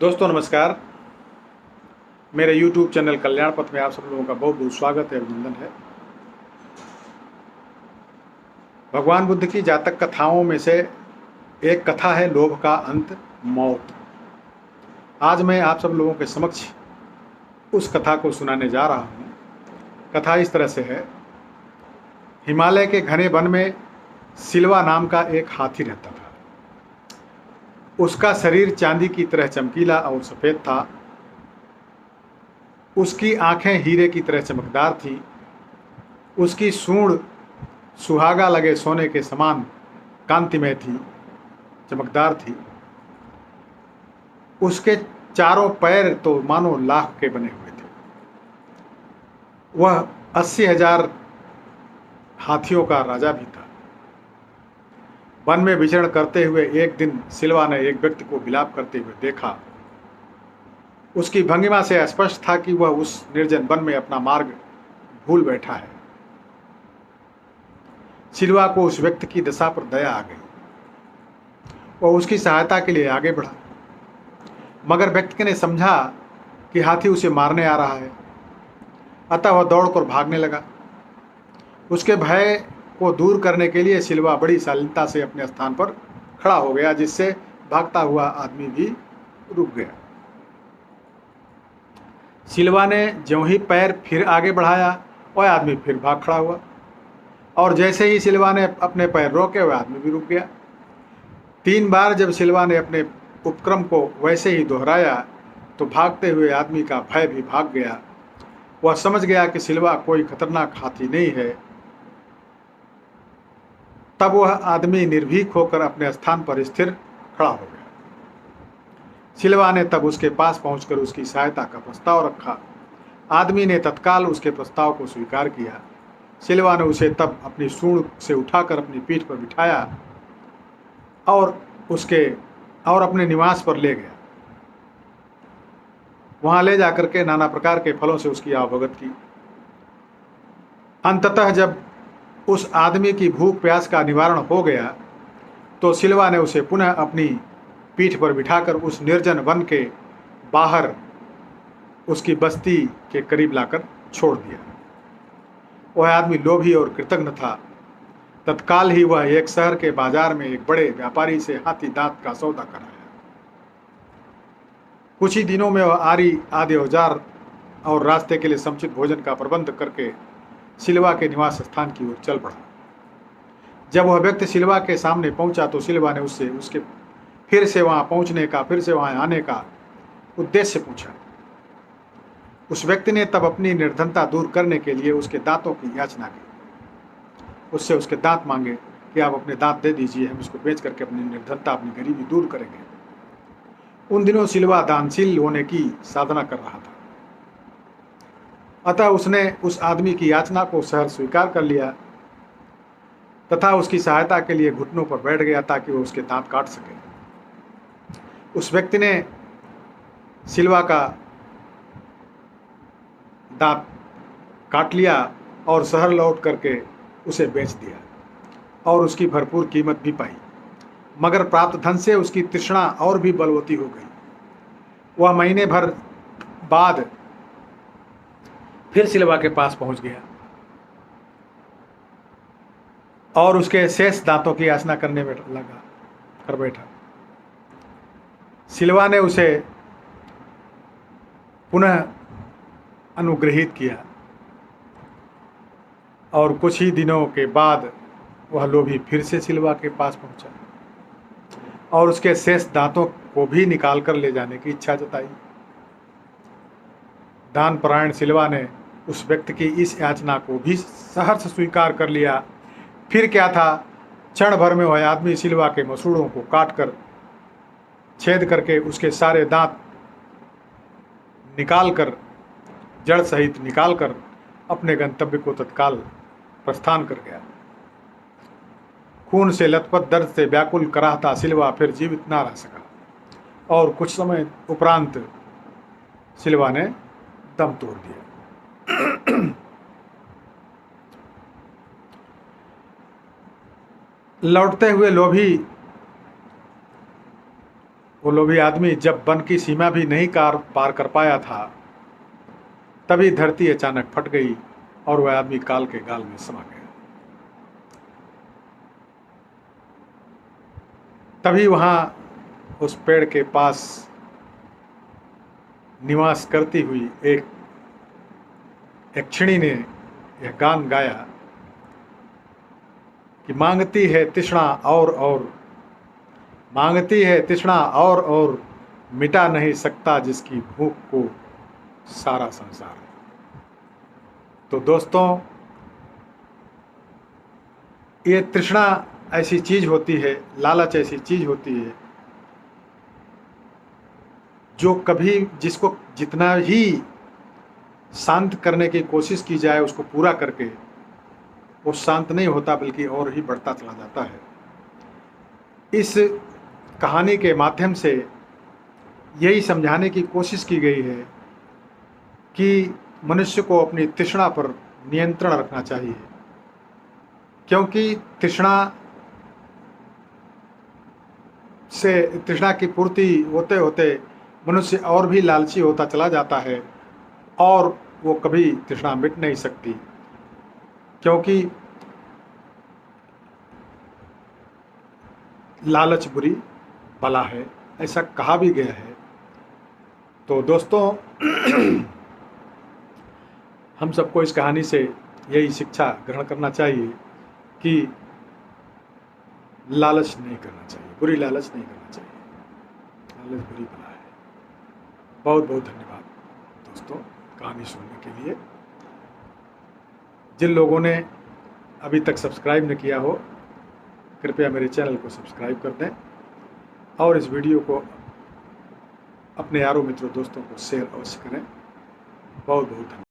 दोस्तों नमस्कार। मेरे YouTube चैनल कल्याण पथ में आप सब लोगों का बहुत बहुत स्वागत है, अभिनंदन है। भगवान बुद्ध की जातक कथाओं में से एक कथा है लोभ का अंत मौत। आज मैं आप सब लोगों के समक्ष उस कथा को सुनाने जा रहा हूँ। कथा इस तरह से है। हिमालय के घने वन में सिलवा नाम का एक हाथी रहता था। उसका शरीर चांदी की तरह चमकीला और सफ़ेद था। उसकी आंखें हीरे की तरह चमकदार थीं। उसकी सूंड सुहागा लगे सोने के समान कांतिमय थी, चमकदार थी। उसके चारों पैर तो मानो लाख के बने हुए थे। वह 80,000 हाथियों का राजा भी था। वन में विचरण करते हुए एक दिन सिलवा ने एक व्यक्ति को विलाप करते हुए देखा। उसकी भंगिमा से स्पष्ट था कि वह उस निर्जन वन में अपना मार्ग भूल बैठा है। सिलवा को उस व्यक्ति की दशा पर दया आ गई। वह उसकी सहायता के लिए आगे बढ़ा, मगर व्यक्ति ने समझा कि हाथी उसे मारने आ रहा है, अतः वह दौड़कर भागने लगा। उसके भय को दूर करने के लिए सिलवा बड़ी शालीनता से अपने स्थान पर खड़ा हो गया, जिससे भागता हुआ आदमी भी रुक गया। सिलवा ने ज्यों ही पैर फिर आगे बढ़ाया, वह आदमी फिर भाग खड़ा हुआ, और जैसे ही सिलवा ने अपने पैर रोके, वह आदमी भी रुक गया। 3 बार जब सिलवा ने अपने उपक्रम को वैसे ही दोहराया तो भागते हुए आदमी का भय भी भाग गया। वह समझ गया कि सिलवा कोई खतरनाक हाथी नहीं है। तब वह आदमी निर्भीक होकर अपने स्थान पर स्थिर खड़ा हो गया। सिलवा ने तब उसके पास पहुंचकर उसकी सहायता का प्रस्ताव रखा। आदमी ने तत्काल उसके प्रस्ताव को स्वीकार किया। सिलवा ने उसे तब अपनी सूंड से उठाकर अपनी पीठ पर बिठाया और अपने निवास पर ले गया। वहां ले जाकर के नाना प्रकार के फलों से उसकी अवगत की। अंततः जब उस आदमी की भूख प्यास का निवारण हो गया तो सिलवा ने उसे पुनः अपनी पीठ पर बिठाकर उस निर्जन वन के बाहर उसकी बस्ती के करीब लाकर छोड़ दिया। वह आदमी लोभी और कृतज्ञ था। तत्काल ही वह एक शहर के बाजार में एक बड़े व्यापारी से हाथी दांत का सौदा कराया। कुछ ही दिनों में वह आरी आदि औजार और रास्ते के लिए समुचित भोजन का प्रबंध करके सिलवा के निवास स्थान की ओर चल पड़ा। जब वह व्यक्ति सिलवा के सामने पहुंचा तो सिलवा ने उससे उसके फिर से वहां आने का उद्देश्य पूछा। उस व्यक्ति ने तब अपनी निर्धनता दूर करने के लिए उसके दांतों की याचना की। उससे उसके दांत मांगे कि आप अपने दांत दे दीजिए, हम इसको बेच करके अपनी निर्धनता, अपनी गरीबी दूर करेंगे। उन दिनों सिलवा दानशील होने की साधना कर रहा था, अतः उसने उस आदमी की याचना को सहर्ष स्वीकार कर लिया तथा उसकी सहायता के लिए घुटनों पर बैठ गया ताकि वह उसके दांत काट सके। उस व्यक्ति ने सिलवा का दांत काट लिया और शहर लौट करके उसे बेच दिया और उसकी भरपूर कीमत भी पाई, मगर प्राप्त धन से उसकी तृष्णा और भी बलवती हो गई। वह महीने भर बाद फिर सिलवा के पास पहुंच गया और उसके शेष दांतों की याचना करने में कर बैठा। सिलवा ने उसे पुनः अनुग्रहित किया और कुछ ही दिनों के बाद वह लोभी फिर से सिलवा के पास पहुंचा और उसके शेष दांतों को भी निकाल कर ले जाने की इच्छा जताई। दान परायण सिलवा ने उस व्यक्ति की इस याचना को भी सहर्ष स्वीकार कर लिया। फिर क्या था, क्षण भर में वह आदमी सिलवा के मसूड़ों को काट कर छेद करके उसके सारे दांत निकालकर, जड़ सहित निकालकर अपने गंतव्य को तत्काल प्रस्थान कर गया। खून से लथपथ दर्द से व्याकुल कराहता सिलवा फिर जीवित ना रह सका और कुछ समय उपरांत सिलवा ने दम तोड़ दिया। लौटते हुए लोभी वो लोभी आदमी जब वन की सीमा भी नहीं पार कर पाया था, तभी धरती अचानक फट गई और वह आदमी काल के गाल में समा गया। तभी वहां उस पेड़ के पास निवास करती हुई एक यक्षिणी ने यह गान गाया कि मांगती है तृष्णा और मांगती है तृष्णा और मिटा नहीं सकता जिसकी भूख को सारा संसार। तो दोस्तों, ये तृष्णा ऐसी चीज होती है, लालच ऐसी चीज होती है जो कभी जिसको जितना ही शांत करने की कोशिश की जाए उसको पूरा करके वो शांत नहीं होता, बल्कि और ही बढ़ता चला जाता है। इस कहानी के माध्यम से यही समझाने की कोशिश की गई है कि मनुष्य को अपनी तृष्णा पर नियंत्रण रखना चाहिए, क्योंकि तृष्णा की पूर्ति होते होते मनुष्य और भी लालची होता चला जाता है और वो कभी तृष्णा मिट नहीं सकती, क्योंकि लालच बुरी बला है, ऐसा कहा भी गया है। तो दोस्तों, हम सबको इस कहानी से यही शिक्षा ग्रहण करना चाहिए कि लालच नहीं करना चाहिए, बुरी लालच नहीं करना चाहिए। लालच बुरी बला है। बहुत बहुत धन्यवाद दोस्तों कहानी सुनने के लिए। जिन लोगों ने अभी तक सब्सक्राइब न किया हो, कृपया मेरे चैनल को सब्सक्राइब कर दें और इस वीडियो को अपने यारों मित्रों दोस्तों को शेयर अवश्य करें। बहुत बहुत धन्यवाद।